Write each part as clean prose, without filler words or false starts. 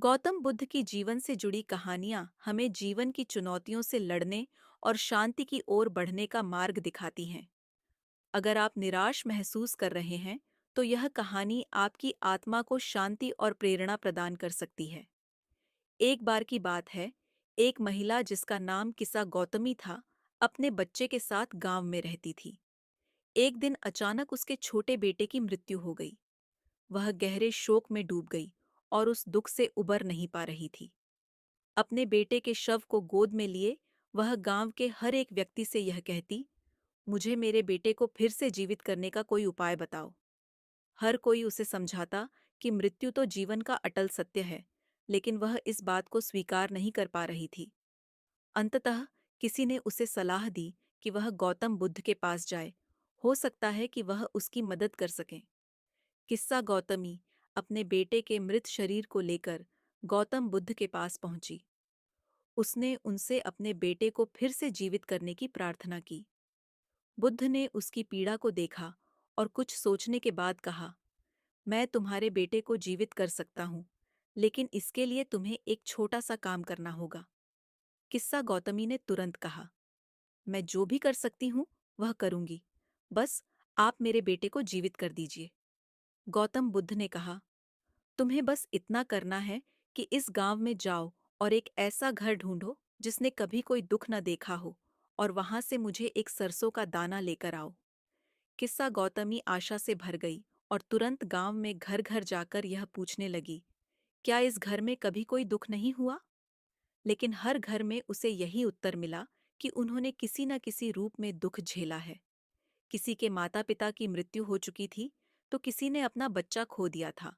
गौतम बुद्ध की जीवन से जुड़ी कहानियां हमें जीवन की चुनौतियों से लड़ने और शांति की ओर बढ़ने का मार्ग दिखाती हैं। अगर आप निराश महसूस कर रहे हैं, तो यह कहानी आपकी आत्मा को शांति और प्रेरणा प्रदान कर सकती है। एक बार की बात है, एक महिला जिसका नाम किस्सा गौतमी था, अपने बच्चे के साथ गांव में रहती थी। एक दिन अचानक उसके छोटे बेटे की मृत्यु हो गई। वह गहरे शोक में डूब गई और उस दुख से उबर नहीं पा रही थी। अपने बेटे के शव को गोद में लिए वह गांव के हर एक व्यक्ति से यह कहती, मुझे मेरे बेटे को फिर से जीवित करने का कोई उपाय बताओ। हर कोई उसे समझाता कि मृत्यु तो जीवन का अटल सत्य है, लेकिन वह इस बात को स्वीकार नहीं कर पा रही थी। अंततः किसी ने उसे सलाह दी कि वह गौतम बुद्ध के पास जाए। हो सकता है कि वह उसकी मदद कर सकें। किस्सा गौतमी अपने बेटे के मृत शरीर को लेकर गौतम बुद्ध के पास पहुंची। उसने उनसे अपने बेटे को फिर से जीवित करने की प्रार्थना की। बुद्ध ने उसकी पीड़ा को देखा और कुछ सोचने के बाद कहा, मैं तुम्हारे बेटे को जीवित कर सकता हूँ, लेकिन इसके लिए तुम्हें एक छोटा सा काम करना होगा। किस्सा गौतमी ने तुरंत कहा, मैं जो भी कर सकती हूँ वह करूंगी, बस आप मेरे बेटे को जीवित कर दीजिए। गौतम बुद्ध ने कहा, तुम्हें बस इतना करना है कि इस गांव में जाओ और एक ऐसा घर ढूंढो जिसने कभी कोई दुख न देखा हो, और वहां से मुझे एक सरसों का दाना लेकर आओ। किस्सा गौतमी आशा से भर गई और तुरंत गांव में घर घर जाकर यह पूछने लगी, क्या इस घर में कभी कोई दुख नहीं हुआ? लेकिन हर घर में उसे यही उत्तर मिला कि उन्होंने किसी न किसी रूप में दुख झेला है। किसी के माता पिता की मृत्यु हो चुकी थी, तो किसी ने अपना बच्चा खो दिया था,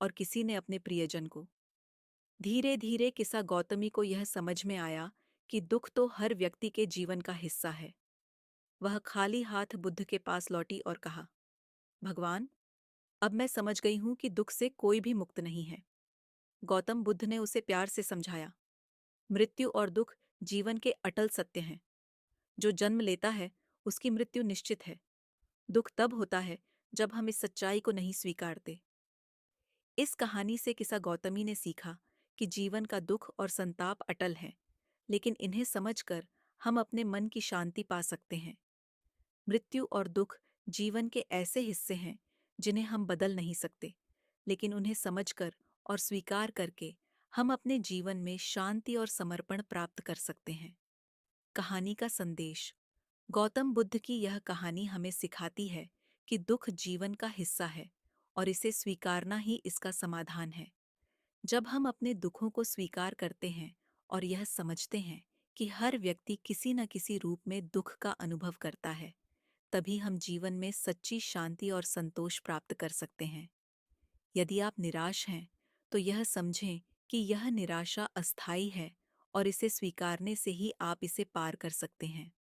और किसी ने अपने प्रियजन को। धीरे धीरे किस्सा गौतमी को यह समझ में आया कि दुख तो हर व्यक्ति के जीवन का हिस्सा है। वह खाली हाथ बुद्ध के पास लौटी और कहा, भगवान, अब मैं समझ गई हूं कि दुख से कोई भी मुक्त नहीं है। गौतम बुद्ध ने उसे प्यार से समझाया, मृत्यु और दुख जीवन के अटल सत्य हैं। जो जन्म लेता है उसकी मृत्यु निश्चित है। दुख तब होता है जब हम इस सच्चाई को नहीं स्वीकारते। इस कहानी से किस्सा गौतमी ने सीखा कि जीवन का दुख और संताप अटल है, लेकिन इन्हें समझकर हम अपने मन की शांति पा सकते हैं। मृत्यु और दुख जीवन के ऐसे हिस्से हैं जिन्हें हम बदल नहीं सकते, लेकिन उन्हें समझकर और स्वीकार करके हम अपने जीवन में शांति और समर्पण प्राप्त कर सकते हैं। कहानी का संदेश। गौतम बुद्ध की यह कहानी हमें सिखाती है कि दुख जीवन का हिस्सा है और इसे स्वीकारना ही इसका समाधान है। जब हम अपने दुखों को स्वीकार करते हैं और यह समझते हैं कि हर व्यक्ति किसी न किसी रूप में दुख का अनुभव करता है, तभी हम जीवन में सच्ची शांति और संतोष प्राप्त कर सकते हैं। यदि आप निराश हैं, तो यह समझें कि यह निराशा अस्थायी है और इसे स्वीकारने से ही आप इसे पार कर सकते हैं।